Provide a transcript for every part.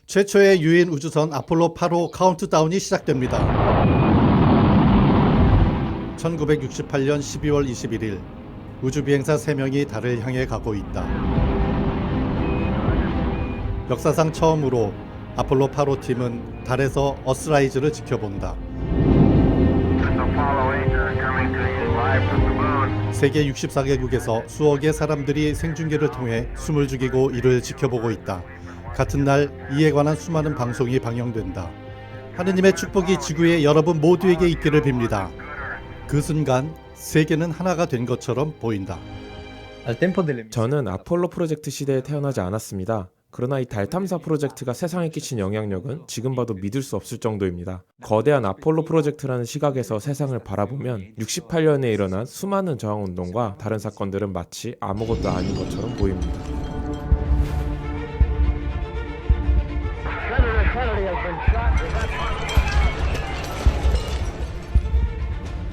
최초의 유인 우주선 아폴로 8호 카운트다운이 시작됩니다. 1968년 12월 21일 우주비행사 3명이 달을 향해 가고 있다. 역사상 처음으로 아폴로 8호 팀은 달에서 어스라이즈를 지켜본다. 세계 64개국에서 수억의 사람들이 생중계를 통해 숨을 죽이고 이를 지켜보고 있다. 같은 날 이에 관한 수많은 방송이 방영된다. 하느님의 축복이 지구의 여러분 모두에게 있기를 빕니다. 그 순간 세계는 하나가 된 것처럼 보인다. 저는 아폴로 프로젝트 시대에 태어나지 않았습니다. 그러나 이 달 탐사 프로젝트가 세상에 끼친 영향력은 지금 봐도 믿을 수 없을 정도입니다. 거대한 아폴로 프로젝트라는 시각에서 세상을 바라보면 68년에 일어난 수많은 저항운동과 다른 사건들은 마치 아무것도 아닌 것처럼 보입니다.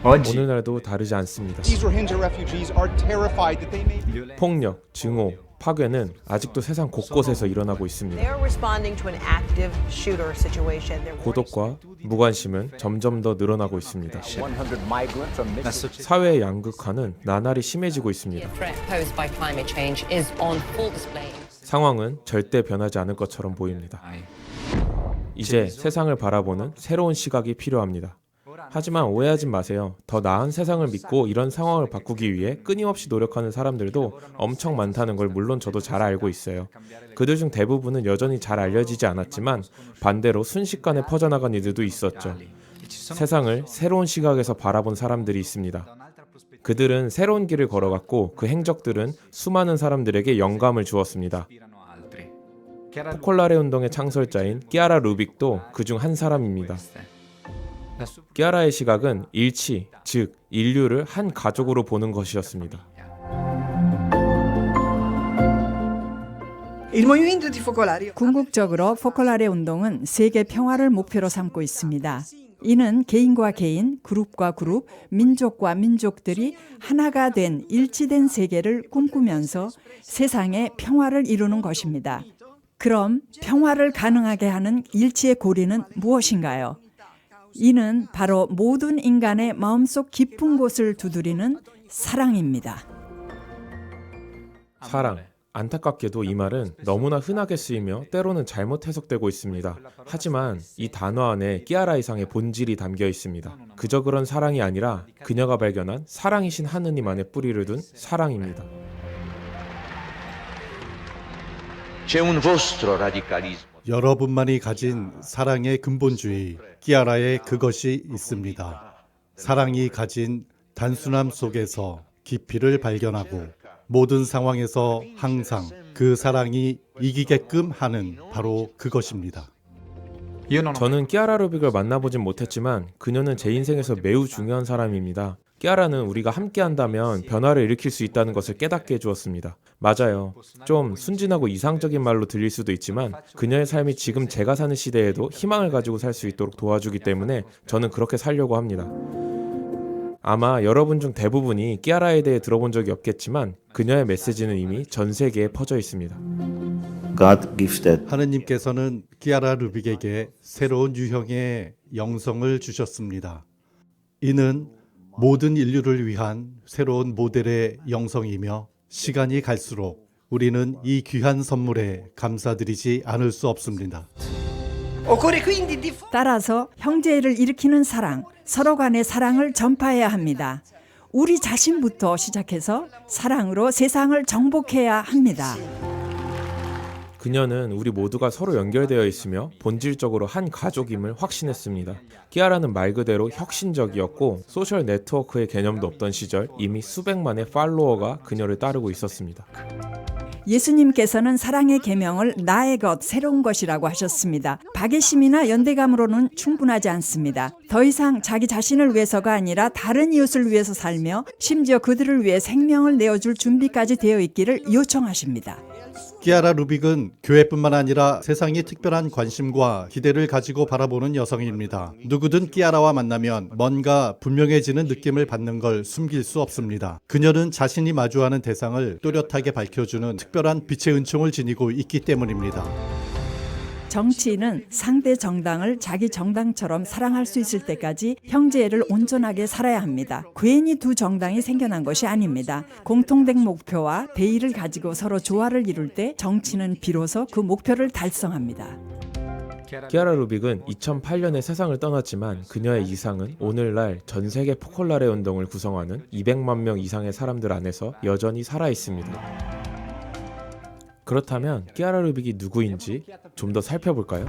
오늘날도 다르지 않습니다. 폭력, 증오, 파괴는 아직도 세상 곳곳에서 일어나고 있습니다. 고독과 무관심은 점점 더 늘어나고 있습니다. 사회의 양극화는 나날이 심해지고 있습니다. 상황은 절대 변하지 않을 것처럼 보입니다. 이제 세상을 바라보는 새로운 시각이 필요합니다. 하지만 오해하지 마세요. 더 나은 세상을 믿고 이런 상황을 바꾸기 위해 끊임없이 노력하는 사람들도 엄청 많다는 걸 물론 저도 잘 알고 있어요. 그들 중 대부분은 여전히 잘 알려지지 않았지만 반대로 순식간에 퍼져나간 이들도 있었죠. 세상을 새로운 시각에서 바라본 사람들이 있습니다. 그들은 새로운 길을 걸어갔고 그 행적들은 수많은 사람들에게 영감을 주었습니다. 포콜라레 운동의 창설자인 끼아라 루빅도 그중 한 사람입니다. 끼아라의 시각은 일치, 즉 인류를 한 가족으로 보는 것이었습니다. 궁극적으로 포콜라레 운동은 세계 평화를 목표로 삼고 있습니다. 이는 개인과 개인, 그룹과 그룹, 민족과 민족들이 하나가 된 일치된 세계를 꿈꾸면서 세상의 평화를 이루는 것입니다. 그럼 평화를 가능하게 하는 일치의 고리는 무엇인가요? 이는 바로 모든 인간의 마음속 깊은 곳을 두드리는 사랑입니다. 사랑. 안타깝게도 이 말은 너무나 흔하게 쓰이며 때로는 잘못 해석되고 있습니다. 하지만 이 단어 안에 끼아라 이상의 본질이 담겨 있습니다. 그저 그런 사랑이 아니라 그녀가 발견한 사랑이신 하느님 안에 뿌리를 둔 사랑입니다. 여러분만이 가진 사랑의 근본주의, 끼아라에 그것이 있습니다. 사랑이 가진 단순함 속에서 깊이를 발견하고 모든 상황에서 항상 그 사랑이 이기게끔 하는 바로 그것입니다. 저는 끼아라 루빅을 만나보진 못했지만 그녀는 제 인생에서 매우 중요한 사람입니다. 끼아라는 우리가 함께 한다면 변화를 일으킬 수 있다는 것을 깨닫게 해주었습니다. 맞아요. 좀 순진하고 이상적인 말로 들릴 수도 있지만 그녀의 삶이 지금 제가 사는 시대에도 희망을 가지고 살 수 있도록 도와주기 때문에 저는 그렇게 살려고 합니다. 아마 여러분 중 대부분이 끼아라에 대해 들어본 적이 없겠지만 그녀의 메시지는 이미 전 세계에 퍼져 있습니다. 하느님께서는 끼아라 루빅에게 새로운 유형의 영성을 주셨습니다. 이는 모든 인류를 위한 새로운 모델의 영성이며 시간이 갈수록 우리는 이 귀한 선물에 감사드리지 않을 수 없습니다. 따라서 형제를 일으키는 사랑, 서로 간의 사랑을 전파해야 합니다. 우리 자신부터 시작해서 사랑으로 세상을 정복해야 합니다. 그녀는 우리 모두가 서로 연결되어 있으며 본질적으로 한 가족임을 확신했습니다. 끼아라는 말 그대로 혁신적이었고 소셜 네트워크의 개념도 없던 시절 이미 수백만의 팔로워가 그녀를 따르고 있었습니다. 예수님께서는 사랑의 계명을 나의 것, 새로운 것이라고 하셨습니다. 박애심이나 연대감으로는 충분하지 않습니다. 더 이상 자기 자신을 위해서가 아니라 다른 이웃을 위해서 살며 심지어 그들을 위해 생명을 내어줄 준비까지 되어 있기를 요청하십니다. 끼아라 루빅은 교회뿐만 아니라 세상이 특별한 관심과 기대를 가지고 바라보는 여성입니다. 누구든 끼아라와 만나면 뭔가 분명해지는 느낌을 받는 걸 숨길 수 없습니다. 그녀는 자신이 마주하는 대상을 또렷하게 밝혀주는 특별한 빛의 은총을 지니고 있기 때문입니다. 정치인은 상대 정당을 자기 정당처럼 사랑할 수 있을 때까지 형제를 온전하게 살아야 합니다. 괜히 두 정당이 생겨난 것이 아닙니다. 공통된 목표와 대의를 가지고 서로 조화를 이룰 때 정치는 비로소 그 목표를 달성합니다. 키아라 루빅은 2008년에 세상을 떠났지만 그녀의 이상은 오늘날 전 세계 포콜라레 운동을 구성하는 200만 명 이상의 사람들 안에서 여전히 살아 있습니다. 그렇다면 키아라 루빅이 누구인지 좀 더 살펴볼까요?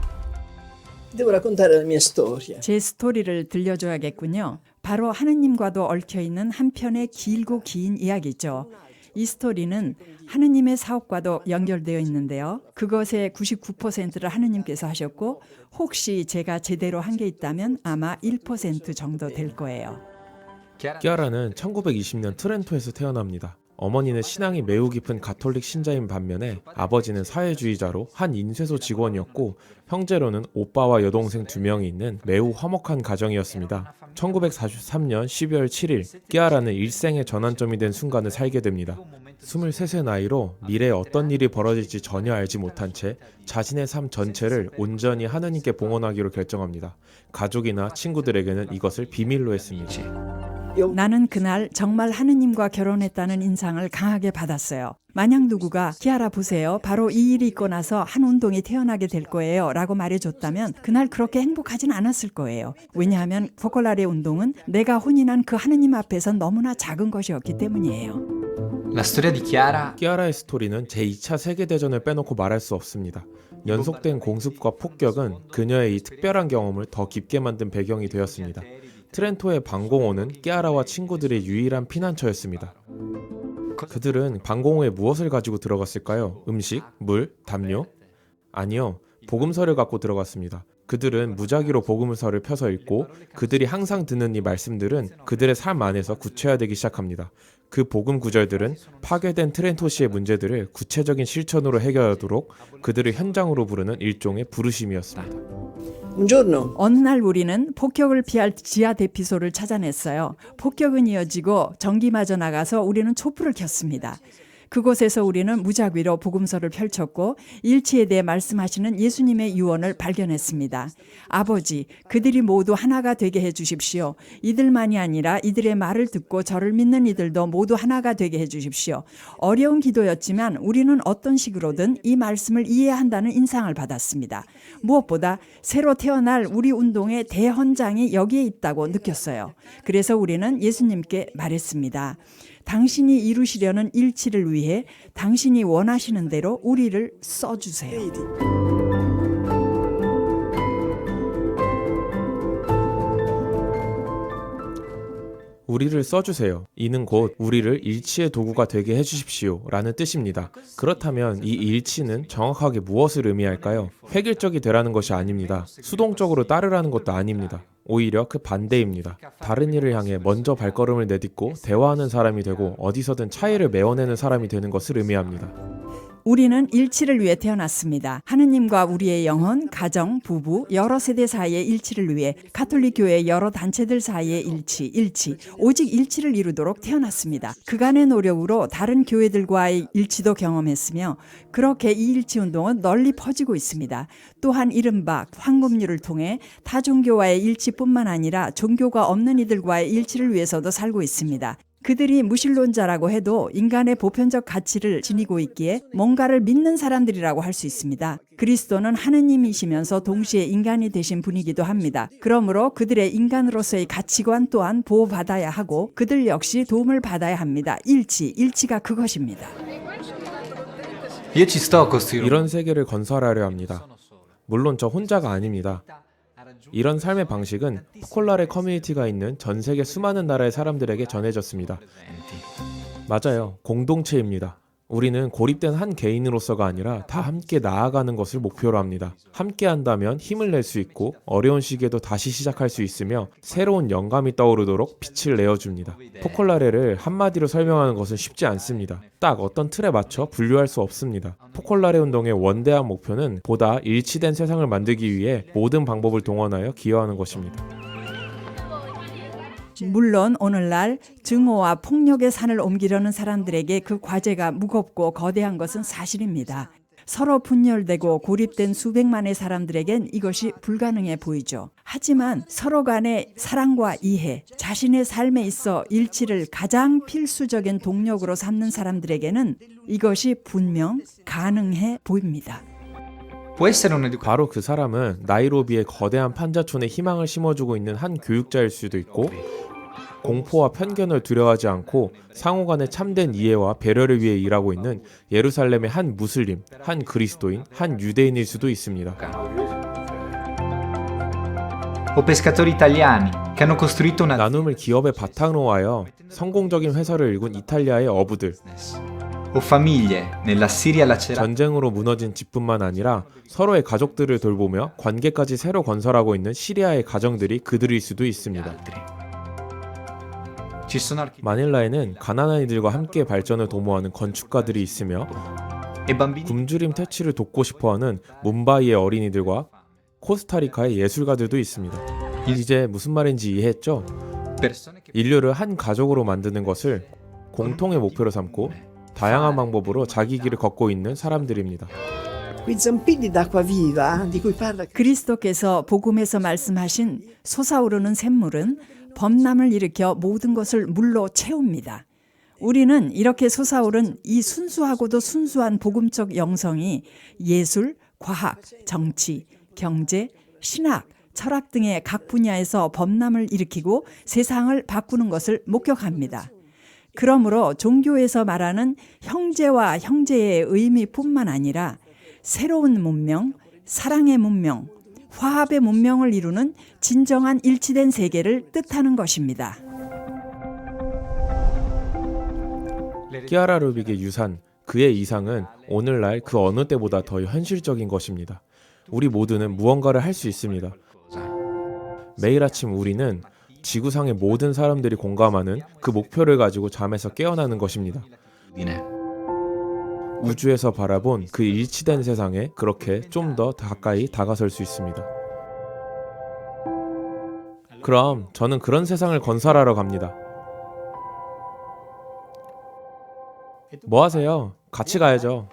Devo raccontare la mia storia. 제 스토리를 들려줘야겠군요. 바로 하느님과도 얽혀있는 한 편의 길고 긴 이야기죠. 이 스토리는 하느님의 사업과도 연결되어 있는데요. 그것의 99%를 하느님께서 하셨고 혹시 제가 제대로 한 게 있다면 아마 1% 정도 될 거예요. 키아라는 1920년 트렌토에서 태어납니다. 어머니는 신앙이 매우 깊은 가톨릭 신자인 반면에 아버지는 사회주의자로 한 인쇄소 직원이었고 형제로는 오빠와 여동생 2명이 있는 매우 화목한 가정이었습니다. 1943년 12월 7일 키아라는 일생의 전환점이 된 순간을 살게 됩니다. 23세 나이로 미래에 어떤 일이 벌어질지 전혀 알지 못한 채 자신의 삶 전체를 온전히 하느님께 봉헌하기로 결정합니다. 가족이나 친구들에게는 이것을 비밀로 했습니다. 나는 그날 정말 하느님과 결혼했다는 인상을 강하게 받았어요. 만약 누구가 키아라 보세요. 바로 이 일이 있고 나서 한 운동이 태어나게 될 거예요 라고 말해줬다면 그날 그렇게 행복하진 않았을 거예요. 왜냐하면 포콜라레 운동은 내가 혼인한 그 하느님 앞에서 너무나 작은 것이었기 때문이에요. La storia di Chiara 키아라의 스토리는 제2차 세계대전을 빼놓고 말할 수 없습니다. 연속된 공습과 폭격은 그녀의 이 특별한 경험을 더 깊게 만든 배경이 되었습니다. 트렌토의 방공호는 키아라와 친구들의 유일한 피난처였습니다. 그들은 방공호에 무엇을 가지고 들어갔을까요? 음식, 물, 담요? 아니요, 복음서를 갖고 들어갔습니다. 그들은 무작위로 복음서를 펴서 읽고 그들이 항상 듣는 이 말씀들은 그들의 삶 안에서 구체화되기 시작합니다. 그 복음 구절들은 파괴된 트렌토시의 문제들을 구체적인 실천으로 해결하도록 그들을 현장으로 부르는 일종의 부르심이었습니다. Un giorno 어느 날 우리는 폭격을 피할 지하 대피소를 찾아냈어요. 폭격은 이어지고 전기마저 나가서 우리는 촛불을 켰습니다. 그곳에서 우리는 무작위로 복음서를 펼쳤고 일치에 대해 말씀하시는 예수님의 유언을 발견했습니다. 아버지, 그들이 모두 하나가 되게 해주십시오. 이들만이 아니라 이들의 말을 듣고 저를 믿는 이들도 모두 하나가 되게 해주십시오. 어려운 기도였지만 우리는 어떤 식으로든 이 말씀을 이해한다는 인상을 받았습니다. 무엇보다 새로 태어날 우리 운동의 대헌장이 여기에 있다고 느꼈어요. 그래서 우리는 예수님께 말했습니다. 당신이 이루시려는 일치를 위해 당신이 원하시는 대로 우리를 써주세요. 우리를 써주세요. 이는 곧 우리를 일치의 도구가 되게 해주십시오 라는 뜻입니다. 그렇다면 이 일치는 정확하게 무엇을 의미할까요? 획일적이 되라는 것이 아닙니다. 수동적으로 따르라는 것도 아닙니다. 오히려 그 반대입니다. 다른 일을 향해 먼저 발걸음을 내딛고 대화하는 사람이 되고 어디서든 차이를 메워내는 사람이 되는 것을 의미합니다. 우리는 일치를 위해 태어났습니다. 하느님과 우리의 영혼, 가정, 부부, 여러 세대 사이의 일치를 위해 가톨릭 교회 여러 단체들 사이의 일치, 오직 일치를 이루도록 태어났습니다. 그간의 노력으로 다른 교회들과의 일치도 경험했으며 그렇게 이 일치 운동은 널리 퍼지고 있습니다. 또한 이른바 황금률을 통해 타 종교와의 일치뿐만 아니라 종교가 없는 이들과의 일치를 위해서도 살고 있습니다. 그들이 무신론자라고 해도 인간의 보편적 가치를 지니고 있기에 뭔가를 믿는 사람들이라고 할 수 있습니다. 그리스도는 하느님이시면서 동시에 인간이 되신 분이기도 합니다. 그러므로 그들의 인간으로서의 가치관 또한 보호받아야 하고 그들 역시 도움을 받아야 합니다. 일치가 그것입니다. Io ci sto costruendo 이런 세계를 건설하려 합니다. 물론 저 혼자가 아닙니다. 이런 삶의 방식은 포콜라레 커뮤니티가 있는 전 세계 수많은 나라의 사람들에게 전해졌습니다. 맞아요. 공동체입니다. 우리는 고립된 한 개인으로서가 아니라 다 함께 나아가는 것을 목표로 합니다. 함께 한다면 힘을 낼 수 있고 어려운 시기에도 다시 시작할 수 있으며 새로운 영감이 떠오르도록 빛을 내어줍니다. 포콜라레를 한마디로 설명하는 것은 쉽지 않습니다. 딱 어떤 틀에 맞춰 분류할 수 없습니다. 포콜라레 운동의 원대한 목표는 보다 일치된 세상을 만들기 위해 모든 방법을 동원하여 기여하는 것입니다. 물론 오늘날 증오와 폭력의 산을 옮기려는 사람들에게 그 과제가 무겁고 거대한 것은 사실입니다. 서로 분열되고 고립된 수백만의 사람들에겐 이것이 불가능해 보이죠. 하지만 서로 간의 사랑과 이해, 자신의 삶에 있어 일치를 가장 필수적인 동력으로 삼는 사람들에게는 이것이 분명 가능해 보입니다. Può essere un educatore. 바로 그 사람은 나이로비의 거대한 판자촌에 희망을 심어주고 있는 한 교육자일 수도 있고, 공포와 편견을 두려워하지 않고 상호 간의 참된 이해와 배려를 위해 일하고 있는 예루살렘의 한 무슬림, 한 그리스도인, 한 유대인일 수도 있습니다. O pescatori italiani che hanno costruito una 나눔을 기업의 바탕으로 하여 성공적인 회사를 일군 이탈리아의 어부들, o famiglie nella Siria lacerata 전쟁으로 무너진 집뿐만 아니라 서로의 가족들을 돌보며 관계까지 새로 건설하고 있는 시리아의 가정들이 그들일 수도 있습니다. Ci sono architetti 마닐라에는 가난한 이들과 함께 발전을 도모하는 건축가들이 있으며 e bambini 굶주림 퇴치를 돕고 싶어하는 뭄바이의 어린이들과 코스타리카의 예술가들도 있습니다. 이제 무슨 말인지 이해했죠? persone che 인류를 한 가족으로 만드는 것을 공통의 목표로 삼고 다양한 방법으로 자기 길을 걷고 있는 사람들입니다. Quei zampilli d'acqua viva di cui parla 그리스도께서 복음에서 말씀하신 솟아오르는 샘물은 범람을 일으켜 모든 것을 물로 채웁니다. 우리는 이렇게 솟아오른 이 순수하고도 순수한 복음적 영성이 예술, 과학, 정치, 경제, 신학, 철학 등의 각 분야에서 범람을 일으키고 세상을 바꾸는 것을 목격합니다. 그러므로 종교에서 말하는 형제와 형제의 의미뿐만 아니라 새로운 문명, 사랑의 문명, 화합의 문명을 이루는 진정한 일치된 세계를 뜻하는 것입니다. 키아라 루빅의 유산, 그의 이상은 오늘날 그 어느 때보다 더 현실적인 것입니다. 우리 모두는 무언가를 할 수 있습니다. 매일 아침 우리는 지구상의 모든 사람들이 공감하는 그 목표를 가지고 잠에서 깨어나는 것입니다. 우주에서 바라본 그 일치된 세상에 그렇게 좀 더 가까이 다가설 수 있습니다. 그럼 저는 그런 세상을 건설하러 갑니다. 뭐 하세요? 같이 가야죠.